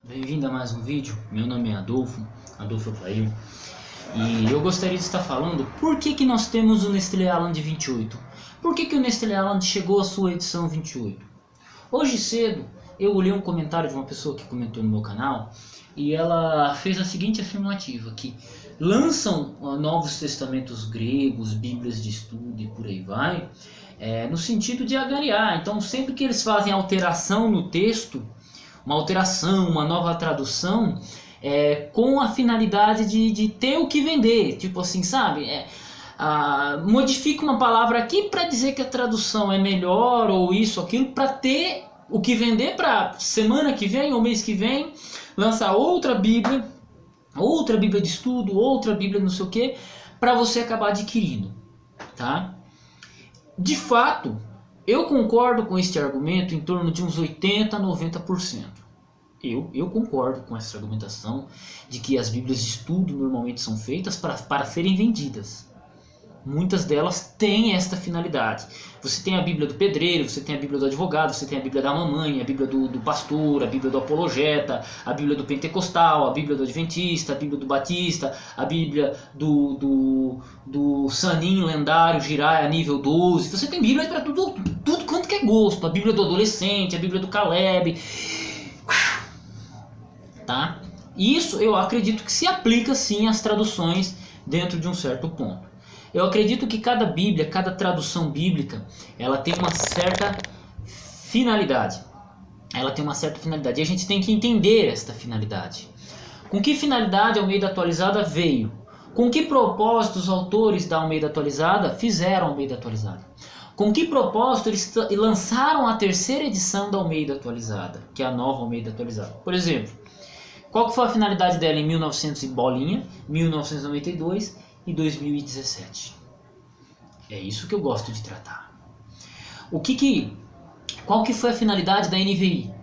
Bem-vindo a mais um vídeo. Meu nome é Adolfo Plail, e eu gostaria de estar falando por que nós temos o Nestlé Aland 28. Por que o Nestlé Aland chegou à sua edição 28? Hoje cedo eu olhei um comentário de uma pessoa que comentou no meu canal e ela fez a seguinte afirmativa, que lançam novos testamentos gregos, bíblias de estudo e por aí vai, no sentido de agariar. Então sempre que eles fazem alteração no texto, uma alteração, uma nova tradução, com a finalidade de ter o que vender, tipo assim, sabe? Modifica uma palavra aqui para dizer que a tradução é melhor ou isso, aquilo, para ter o que vender para semana que vem ou mês que vem, lançar outra Bíblia de estudo, outra Bíblia não sei o que, para você acabar adquirindo, tá? De fato, eu concordo com este argumento em torno de uns 80 a 90%. Eu concordo com essa argumentação de que as Bíblias de estudo normalmente são feitas para serem vendidas. Muitas delas têm esta finalidade. Você tem a Bíblia do pedreiro, você tem a Bíblia do advogado, você tem a Bíblia da mamãe, a Bíblia do pastor, a Bíblia do apologeta, a Bíblia do pentecostal, a Bíblia do adventista, a Bíblia do batista, a Bíblia do saninho lendário, Jiraiya, nível 12. Você tem Bíblia para tudo quanto que é gosto. A Bíblia do adolescente, a Bíblia do Caleb. Tá? Isso eu acredito que se aplica sim às traduções dentro de um certo ponto. Eu acredito que cada Bíblia, cada tradução bíblica, ela tem uma certa finalidade. Ela tem uma certa finalidade. E a gente tem que entender esta finalidade. Com que finalidade a Almeida Atualizada veio? Com que propósito os autores da Almeida Atualizada fizeram a Almeida Atualizada? Com que propósito eles lançaram a terceira edição da Almeida Atualizada, que é a nova Almeida Atualizada? Por exemplo, qual que foi a finalidade dela em 1900 e bolinha, 1992 e 2017? É isso que eu gosto de tratar. Qual que foi a finalidade da NVI?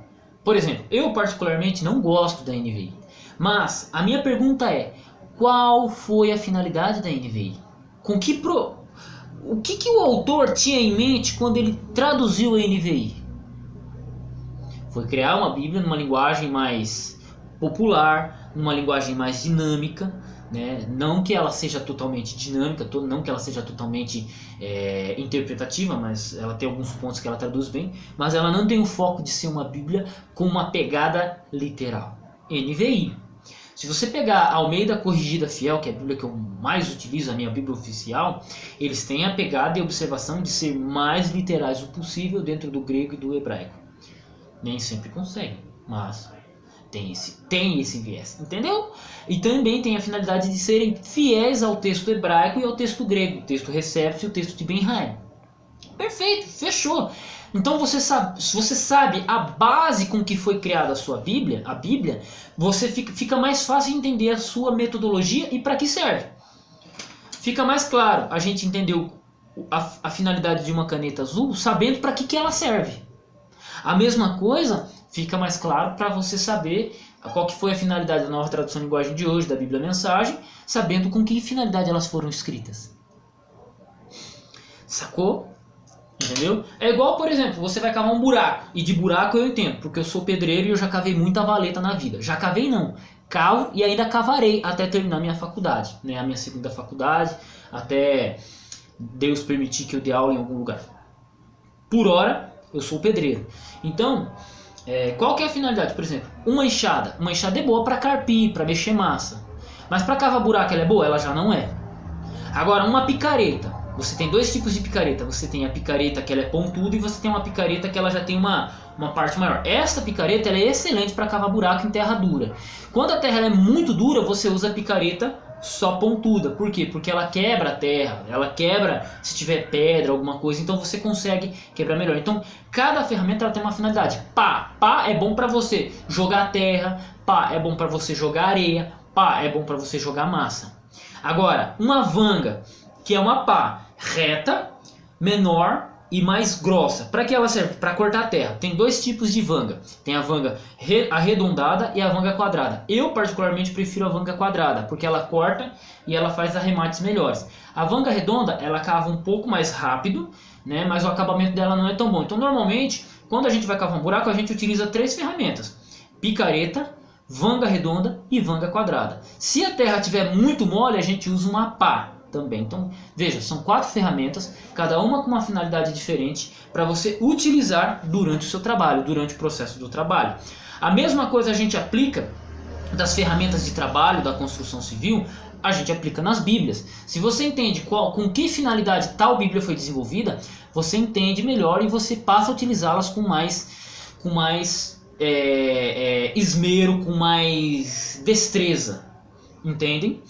Por exemplo, eu particularmente não gosto da NVI, mas a minha pergunta é: qual foi a finalidade da NVI? O que o autor tinha em mente quando ele traduziu a NVI? Foi criar uma Bíblia numa linguagem mais popular, numa linguagem mais dinâmica, né? Não que ela seja totalmente dinâmica, não que ela seja totalmente interpretativa, mas ela tem alguns pontos que ela traduz bem, mas ela não tem o foco de ser uma Bíblia com uma pegada literal. NVI. Se você pegar a Almeida Corrigida Fiel, que é a Bíblia que eu mais utilizo, a minha Bíblia oficial, eles têm a pegada e a observação de ser mais literais o possível dentro do grego e do hebraico. Nem sempre conseguem, mas tem esse viés, entendeu? E também tem a finalidade de serem fiéis ao texto hebraico e ao texto grego, o texto Recépcio e o texto de Ben-Haim. Perfeito, fechou. Então se você sabe a base com que foi criada a sua Bíblia, a Bíblia, você fica mais fácil de entender a sua metodologia e para que serve. Fica mais claro a gente entender a finalidade de uma caneta azul, sabendo para que ela serve. A mesma coisa fica mais claro para você saber qual que foi a finalidade da nova tradução de linguagem de hoje, da Bíblia Mensagem, sabendo com que finalidade elas foram escritas. Sacou? Entendeu? É igual, por exemplo, você vai cavar um buraco, e de buraco eu entendo, porque eu sou pedreiro e eu já cavei muita valeta na vida. Já cavei não, cavo e ainda cavarei até terminar minha faculdade, né? A minha segunda faculdade, até Deus permitir que eu dê aula em algum lugar. Por hora, eu sou pedreiro. Então, qual que é a finalidade? Por exemplo, uma enxada é boa para carpir, para mexer massa. Mas para cavar buraco ela é boa? Ela já não é. Agora, uma picareta. Você tem dois tipos de picareta. Você tem a picareta que ela é pontuda e você tem uma picareta que ela já tem uma parte maior. Esta picareta ela é excelente para cavar buraco em terra dura. Quando a terra é muito dura, você usa a picareta só pontuda. Por quê? Porque ela quebra a terra, ela quebra se tiver pedra, alguma coisa, então você consegue quebrar melhor. Então, cada ferramenta ela tem uma finalidade. Pá é bom para você jogar terra, pá é bom para você jogar areia, pá é bom para você jogar massa. Agora, uma vanga, que é uma pá reta, menor e mais grossa. Para que ela serve? Para cortar a terra. Tem dois tipos de vanga. Tem a vanga arredondada e a vanga quadrada. Eu particularmente prefiro a vanga quadrada, porque ela corta e ela faz arremates melhores. A vanga redonda, ela cava um pouco mais rápido, né, mas o acabamento dela não é tão bom. Então normalmente, quando a gente vai cavar um buraco, a gente utiliza três ferramentas: picareta, vanga redonda e vanga quadrada. Se a terra estiver muito mole, a gente usa uma pá também. Então, veja, são 4 ferramentas, cada uma com uma finalidade diferente para você utilizar durante o seu trabalho, durante o processo do trabalho. A mesma coisa a gente aplica das ferramentas de trabalho da construção civil, a gente aplica nas Bíblias. Se você entende com que finalidade tal Bíblia foi desenvolvida, você entende melhor e você passa a utilizá-las com mais esmero, com mais destreza. Entendem?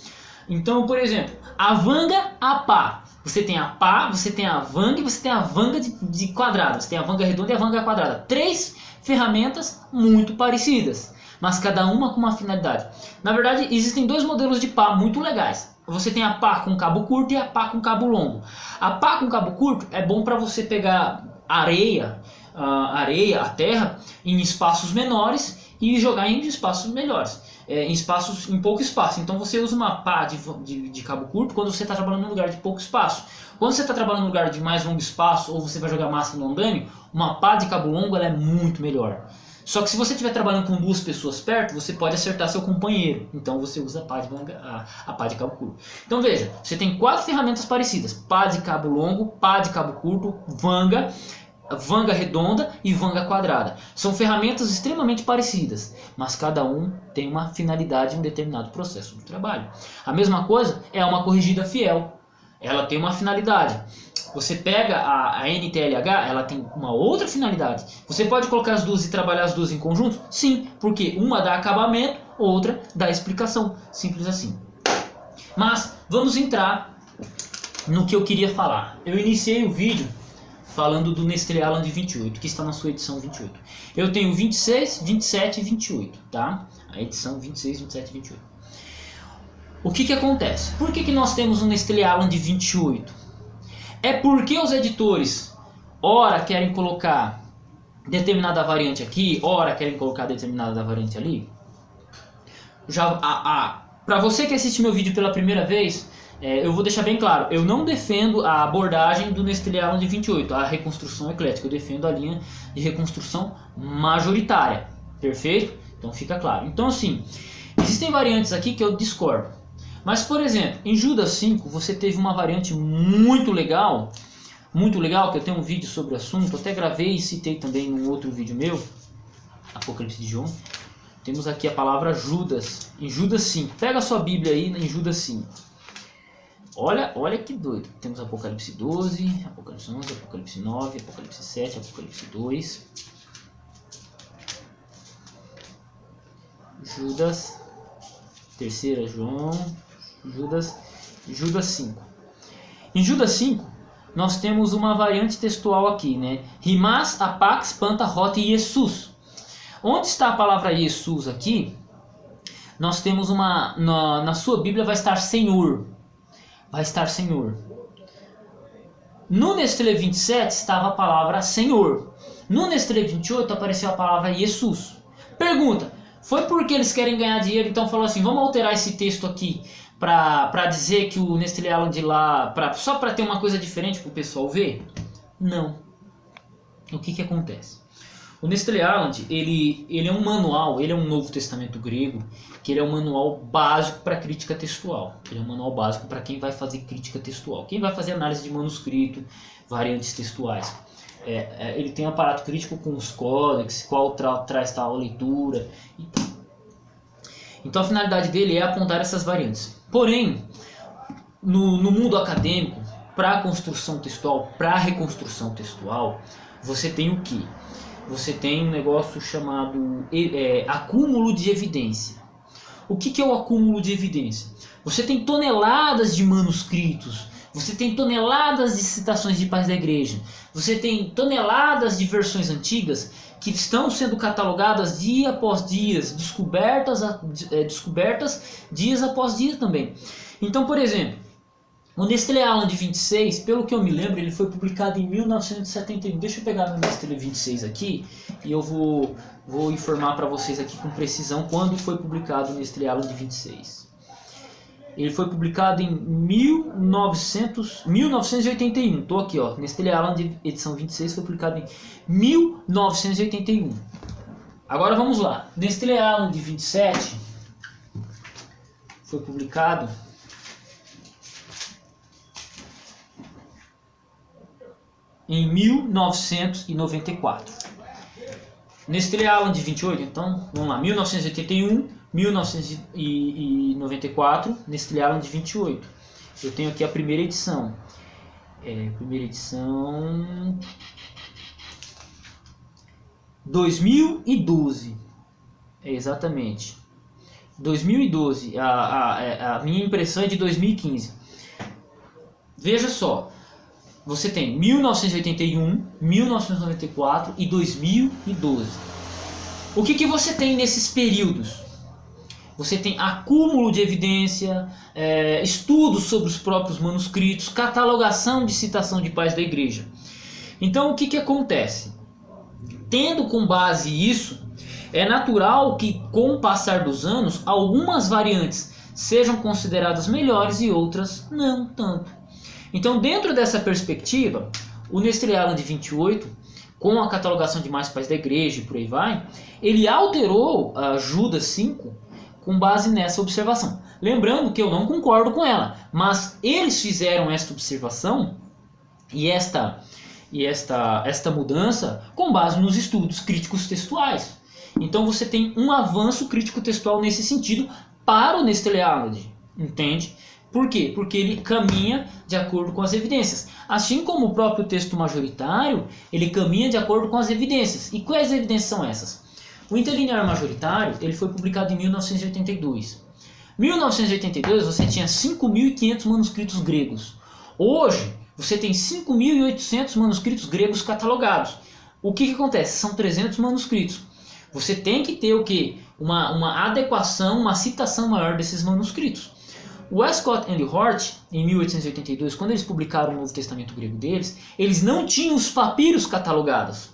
Então, por exemplo, a vanga, a pá. Você tem a pá, você tem a vanga e você tem a vanga de quadrado. Você tem a vanga redonda e a vanga quadrada. 3 ferramentas muito parecidas, mas cada uma com uma finalidade. Na verdade, existem 2 modelos de pá muito legais. Você tem a pá com cabo curto e a pá com cabo longo. A pá com cabo curto é bom para você pegar areia, a terra, em espaços menores e jogar em espaços melhores. Em pouco espaço. Então você usa uma pá de cabo curto quando você está trabalhando num lugar de pouco espaço. Quando você está trabalhando num lugar de mais longo espaço ou você vai jogar massa no andame, uma pá de cabo longo ela é muito melhor. Só que se você estiver trabalhando com 2 pessoas perto, você pode acertar seu companheiro. Então você usa a pá de cabo curto. Então veja, você tem 4 ferramentas parecidas: pá de cabo longo, pá de cabo curto, vanga redonda e vanga quadrada. São ferramentas extremamente parecidas, mas cada um tem uma finalidade em um determinado processo do trabalho. A mesma coisa é uma corrigida fiel. Ela tem uma finalidade. Você pega a NTLH, ela tem uma outra finalidade. Você pode colocar as duas e trabalhar as duas em conjunto? Sim, porque uma dá acabamento, outra dá explicação. Simples assim. Mas vamos entrar no que eu queria falar. Eu iniciei o vídeo falando do Nestlé Aland 28, que está na sua edição 28. Eu tenho 26, 27 e 28, tá? A edição 26, 27 e 28. O que acontece? Por que nós temos um Nestlé Aland 28? É porque os editores, ora querem colocar determinada variante aqui, ora querem colocar determinada variante ali. Para você que assiste meu vídeo pela primeira vez, eu vou deixar bem claro, eu não defendo a abordagem do Nestlé Aland 28, a reconstrução eclética, eu defendo a linha de reconstrução majoritária, perfeito? Então fica claro. Então assim, existem variantes aqui que eu discordo. Mas, por exemplo, em Judas 5 você teve uma variante muito legal, que eu tenho um vídeo sobre o assunto, eu até gravei e citei também num outro vídeo meu, Apocalipse de João. Temos aqui a palavra Judas, em Judas 5. Pega a sua Bíblia aí em Judas 5. Olha que doido. Temos Apocalipse 12, Apocalipse 11, Apocalipse 9, Apocalipse 7, Apocalipse 2. Judas, 3 João, Judas 5. Em Judas 5, nós temos uma variante textual aqui, né? Rimas, apax, panta, rota e Jesus. Onde está a palavra Jesus aqui? Nós temos na sua Bíblia vai estar Senhor. Vai estar Senhor. No Nestlé 27 estava a palavra Senhor. No Nestlé 28 apareceu a palavra Jesus. Pergunta, foi porque eles querem ganhar dinheiro, então falou assim, vamos alterar esse texto aqui para dizer que o Nestlé Aland lá, só para ter uma coisa diferente para o pessoal ver? Não. O que acontece? O Nestlé Aland, ele é um manual, ele é um Novo Testamento grego, que ele é um manual básico para crítica textual. Ele é um manual básico para quem vai fazer crítica textual. Quem vai fazer análise de manuscrito, variantes textuais. Ele tem um aparato crítico com os códex, qual traz tal leitura. Então a finalidade dele é apontar essas variantes. Porém, no mundo acadêmico, para a construção textual, para a reconstrução textual, você tem o que? Você tem um negócio chamado acúmulo de evidência. O que é o acúmulo de evidência? Você tem toneladas de manuscritos, você tem toneladas de citações de pais da igreja, você tem toneladas de versões antigas que estão sendo catalogadas dia após dia, descobertas dias após dia também. Então, por exemplo, o Nestlé Aland 26, pelo que eu me lembro, ele foi publicado em 1971. Deixa eu pegar meu Nestlé 26 aqui e eu vou informar para vocês aqui com precisão quando foi publicado o Nestlé Aland 26. Ele foi publicado em 1981. Estou aqui, ó. Nestlé Aland edição 26 foi publicado em 1981. Agora vamos lá. Nestlé Aland 27 foi publicado em 1994. Nestlé Aland 28, então, vamos lá, 1981, 1994, Nestlé Aland 28. Eu tenho aqui a primeira edição. Primeira edição 2012. Exatamente. 2012. A minha impressão é de 2015. Veja só. Você tem 1981, 1994 e 2012. O que você tem nesses períodos? Você tem acúmulo de evidência, estudos sobre os próprios manuscritos, catalogação de citação de pais da igreja. Então o que acontece? Tendo com base isso, é natural que com o passar dos anos, algumas variantes sejam consideradas melhores e outras não tanto. Então, dentro dessa perspectiva, o Nestlé Aland 28, com a catalogação de mais pais da igreja e por aí vai, ele alterou a Judas 5 com base nessa observação. Lembrando que eu não concordo com ela, mas eles fizeram esta observação e esta mudança com base nos estudos críticos textuais. Então você tem um avanço crítico textual nesse sentido para o Nestlé Aland, entende? Por quê? Porque ele caminha de acordo com as evidências. Assim como o próprio texto majoritário, ele caminha de acordo com as evidências. E quais evidências são essas? O interlinear majoritário ele foi publicado em 1982. Em 1982 você tinha 5.500 manuscritos gregos. Hoje você tem 5.800 manuscritos gregos catalogados. O que acontece? São 300 manuscritos. Você tem que ter o quê? Uma adequação, uma citação maior desses manuscritos. O Westcott e Hort, em 1882, quando eles publicaram o Novo Testamento grego deles, eles não tinham os papiros catalogados.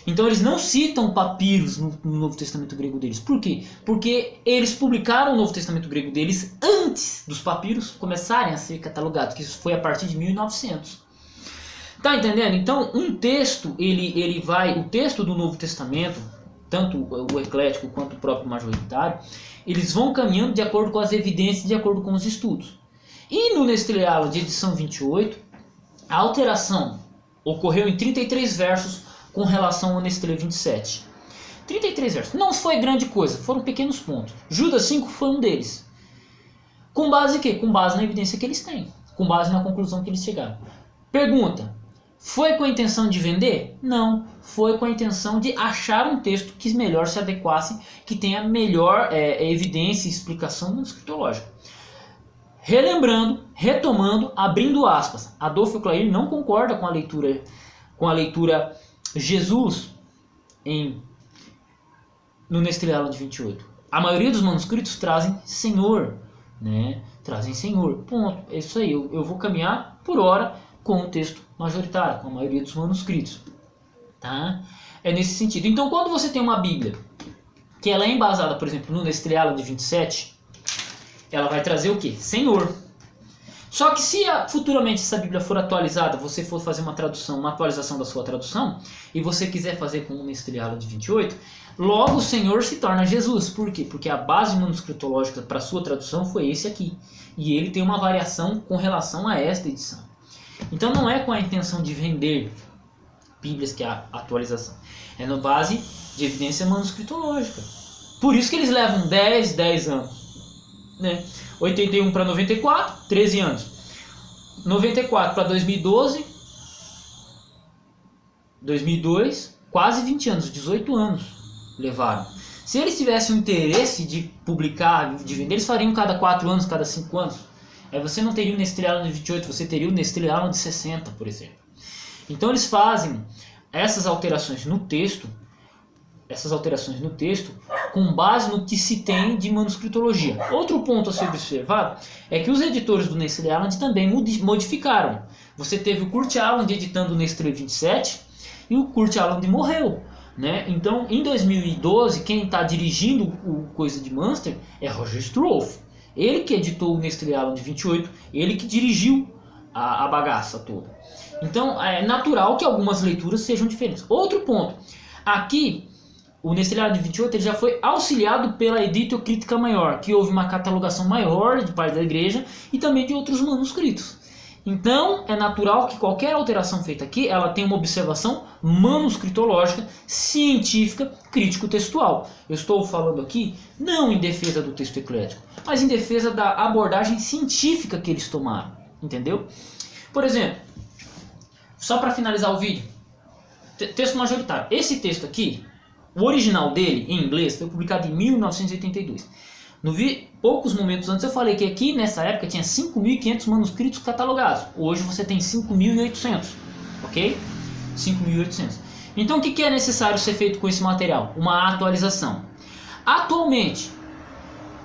Então eles não citam papiros no Novo Testamento grego deles. Por quê? Porque eles publicaram o Novo Testamento grego deles antes dos papiros começarem a ser catalogados, que isso foi a partir de 1900. Tá entendendo? Então um texto, o texto do Novo Testamento, tanto o eclético quanto o próprio majoritário, eles vão caminhando de acordo com as evidências, de acordo com os estudos. E no Nestlé Aland de edição 28, a alteração ocorreu em 33 versos com relação ao Nestlé 27. 33 versos. Não foi grande coisa, foram pequenos pontos. Judas 5 foi um deles. Com base em quê? Com base na evidência que eles têm. Com base na conclusão que eles chegaram. Pergunta. Foi com a intenção de vender? Não. Foi com a intenção de achar um texto que melhor se adequasse, que tenha melhor evidência e explicação manuscritológica. Relembrando, retomando, abrindo aspas. Adolfo Clair não concorda com a leitura Jesus no Nestlé Aland 28. A maioria dos manuscritos trazem Senhor, né? Trazem Senhor. Ponto. É isso aí. Eu vou caminhar por hora com o texto majoritário, com a maioria dos manuscritos. Tá? É nesse sentido. Então, quando você tem uma Bíblia que ela é embasada, por exemplo, no Nestlé Aland 27, ela vai trazer o quê? Senhor. Só que se futuramente essa Bíblia for atualizada, você for fazer uma tradução, uma atualização da sua tradução, e você quiser fazer com o Nestlé Aland 28, logo o Senhor se torna Jesus. Por quê? Porque a base manuscritológica para a sua tradução foi esse aqui. E ele tem uma variação com relação a esta edição. Então não é com a intenção de vender Bíblias que é a atualização. É na base de evidência manuscritológica. Por isso que eles levam 10 anos. Né? 81 para 94, 13 anos. 94 para 2012, 2002, quase 20 anos, 18 anos levaram. Se eles tivessem o interesse de publicar, de vender, eles fariam cada 4 anos, cada 5 anos. Aí você não teria o Nestlé Aland 28, você teria o Nestlé Aland 60, por exemplo. Então eles fazem essas alterações no texto, com base no que se tem de manuscritologia. Outro ponto a ser observado é que os editores do Nestlé Aland também modificaram. Você teve o Kurt Aland editando o Nestlé 27 e o Kurt Aland morreu. Né? Então, em 2012, quem está dirigindo o Coisa de Munster é Roger Struth. Ele que editou o Nestlé Aland 28, ele que dirigiu a bagaça toda. Então, é natural que algumas leituras sejam diferentes. Outro ponto. Aqui, o Nestlé Aland de 28 ele já foi auxiliado pela Editio Critica Maior, que houve uma catalogação maior de parte da igreja e também de outros manuscritos. Então, é natural que qualquer alteração feita aqui, ela tenha uma observação manuscritológica, científica, crítico-textual. Eu estou falando aqui não em defesa do texto eclético, mas em defesa da abordagem científica que eles tomaram, entendeu? Por exemplo, só para finalizar o vídeo, texto majoritário. Esse texto aqui, o original dele, em inglês, foi publicado em 1982. Poucos momentos antes eu falei que aqui nessa época tinha 5.500 manuscritos catalogados. Hoje você tem 5.800, ok? 5.800. Então o que é necessário ser feito com esse material? Uma atualização. Atualmente,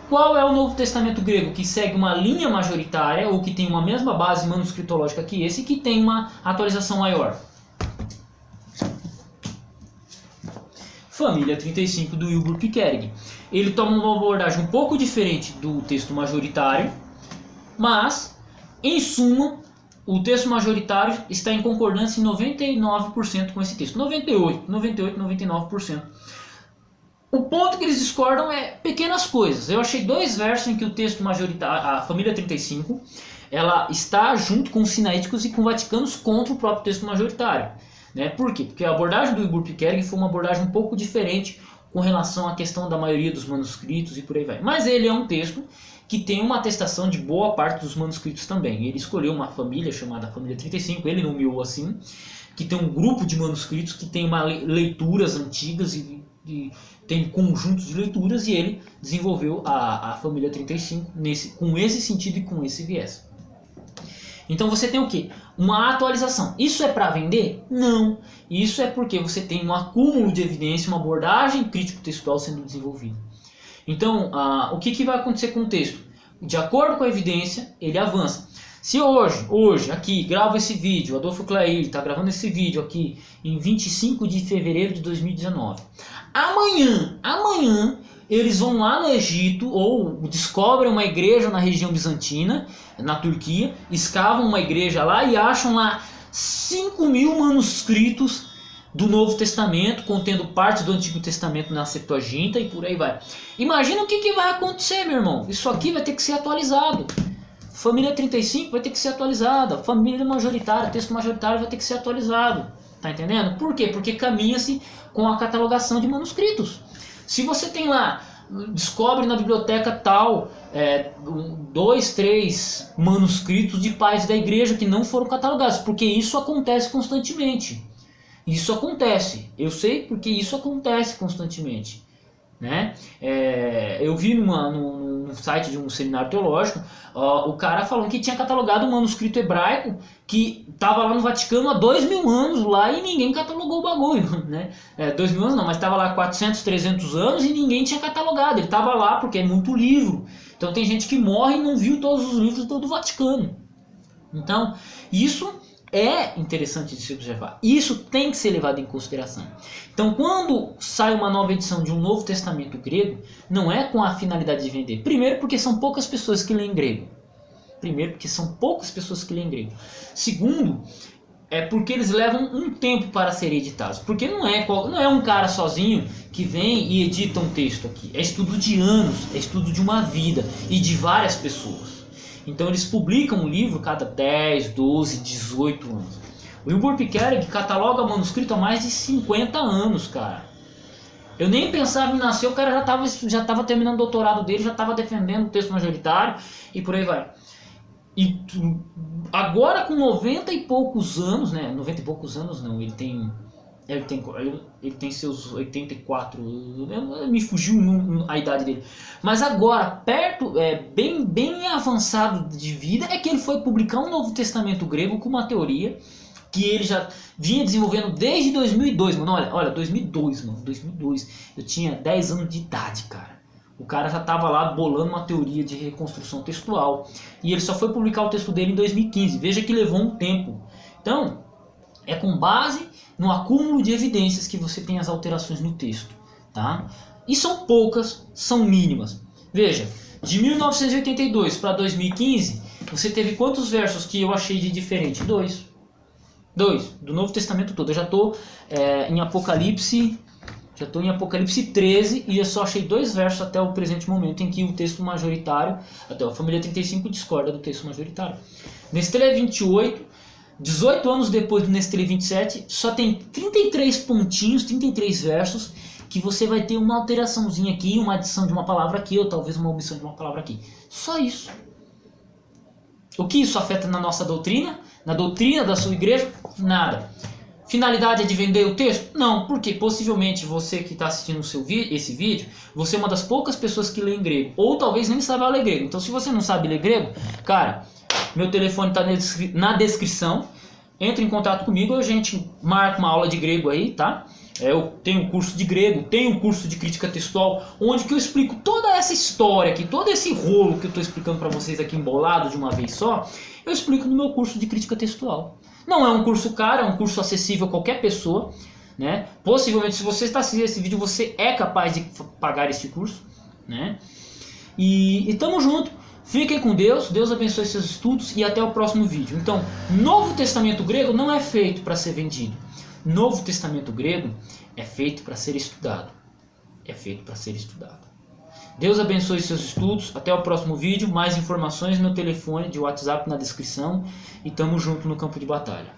qual é o Novo Testamento grego que segue uma linha majoritária ou que tem uma mesma base manuscritológica que esse e que tem uma atualização maior? Família 35 do Wilbur Pickering. Ele toma uma abordagem um pouco diferente do texto majoritário, mas, em suma, o texto majoritário está em concordância em 99% com esse texto. 99%. O ponto que eles discordam é pequenas coisas. Eu achei 2 versos em que o texto majoritário, a família 35, ela está junto com os sinaíticos e com vaticanos contra o próprio texto majoritário. Né? Por quê? Porque a abordagem do Wilbur Pickering foi uma abordagem um pouco diferente com relação à questão da maioria dos manuscritos e por aí vai. Mas ele é um texto que tem uma atestação de boa parte dos manuscritos também. Ele escolheu uma família chamada Família 35, ele nomeou assim, que tem um grupo de manuscritos que tem leituras antigas e tem conjuntos de leituras, e ele desenvolveu a Família 35 com esse sentido e com esse viés. Então você tem o quê? Uma atualização. Isso é para vender? Não. Isso é porque você tem um acúmulo de evidência, uma abordagem crítico-textual sendo desenvolvida. Então, o que vai acontecer com o texto? De acordo com a evidência, ele avança. Se hoje, aqui, gravo esse vídeo, Adolfo Clair está gravando esse vídeo aqui em 25 de fevereiro de 2019. Amanhã, eles vão lá no Egito ou descobrem uma igreja na região bizantina, na Turquia, escavam uma igreja lá e acham lá 5.000 manuscritos do Novo Testamento, contendo partes do Antigo Testamento na Septuaginta e por aí vai. Imagina o que vai acontecer, meu irmão. Isso aqui vai ter que ser atualizado. Família 35 vai ter que ser atualizada. Família majoritária, texto majoritário vai ter que ser atualizado. Tá entendendo? Por quê? Porque caminha-se com a catalogação de manuscritos. Se você tem lá, descobre na biblioteca tal, 2, 3 manuscritos de pais da igreja que não foram catalogados, porque isso acontece constantemente. Isso acontece. Eu sei porque isso acontece constantemente. Né? Eu vi no site de um seminário teológico, o cara falando que tinha catalogado um manuscrito hebraico que estava lá no Vaticano há 2.000 anos lá e ninguém catalogou o bagulho, né? 2.000 anos não, mas estava lá 400, 300 anos e ninguém tinha catalogado. Ele estava lá porque é muito livro. Então tem gente que morre e não viu todos os livros do Vaticano. Então isso é interessante de se observar. Isso tem que ser levado em consideração. Então, quando sai uma nova edição de um Novo Testamento grego, não é com a finalidade de vender. Primeiro, porque são poucas pessoas que leem grego. Segundo, é porque eles levam um tempo para serem editados. Porque não é um cara sozinho que vem e edita um texto aqui. É estudo de anos, é estudo de uma vida e de várias pessoas. Então eles publicam um livro cada 10, 12, 18 anos. O Wilbur Pickering cataloga manuscrito há mais de 50 anos, cara. Eu nem pensava em nascer, o cara já estava terminando o doutorado dele, já estava defendendo o texto majoritário e por aí vai. E agora com 90 e poucos anos, né? 90 e poucos anos não, ele tem seus 84, me fugiu a idade dele. Mas agora, bem avançado de vida, é que ele foi publicar um Novo Testamento grego com uma teoria que ele já vinha desenvolvendo desde 2002, mano. Olha, 2002, mano. 2002. Eu tinha 10 anos de idade, cara. O cara já estava lá bolando uma teoria de reconstrução textual. E ele só foi publicar o texto dele em 2015. Veja que levou um tempo. Então, é com base no acúmulo de evidências que você tem as alterações no texto, tá? E são poucas, são mínimas. Veja, de 1982 para 2015, você teve quantos versos que eu achei de diferente? 2, do Novo Testamento todo. Eu já estou em Apocalipse Já estou em Apocalipse 13 e eu só achei 2 versos até o presente momento em que o texto majoritário, até a família 35 discorda do texto majoritário. Nestlé 28, 18 anos depois do Nestlé 27, só tem 33 pontinhos, 33 versos, que você vai ter uma alteraçãozinha aqui, uma adição de uma palavra aqui, ou talvez uma omissão de uma palavra aqui. Só isso. O que isso afeta na nossa doutrina? Na doutrina da sua igreja? Nada. Finalidade é de vender o texto? Não, porque possivelmente você que está assistindo esse vídeo, você é uma das poucas pessoas que lê em grego, ou talvez nem saiba ler grego. Então se você não sabe ler grego, cara, meu telefone está na descrição, entre em contato comigo, a gente marca uma aula de grego aí, tá? Eu tenho um curso de grego, tenho um curso de crítica textual, onde que eu explico toda essa história aqui, todo esse rolo que eu estou explicando para vocês aqui embolado de uma vez só, eu explico no meu curso de crítica textual. Não é um curso caro, é um curso acessível a qualquer pessoa, né? Possivelmente, se você está assistindo esse vídeo, você é capaz de pagar esse curso, né? E tamo junto. Fiquem com Deus, Deus abençoe seus estudos e até o próximo vídeo. Então, Novo Testamento grego não é feito para ser vendido. Novo Testamento grego é feito para ser estudado. É feito para ser estudado. Deus abençoe seus estudos. Até o próximo vídeo. Mais informações no telefone de WhatsApp na descrição. E tamo junto no campo de batalha.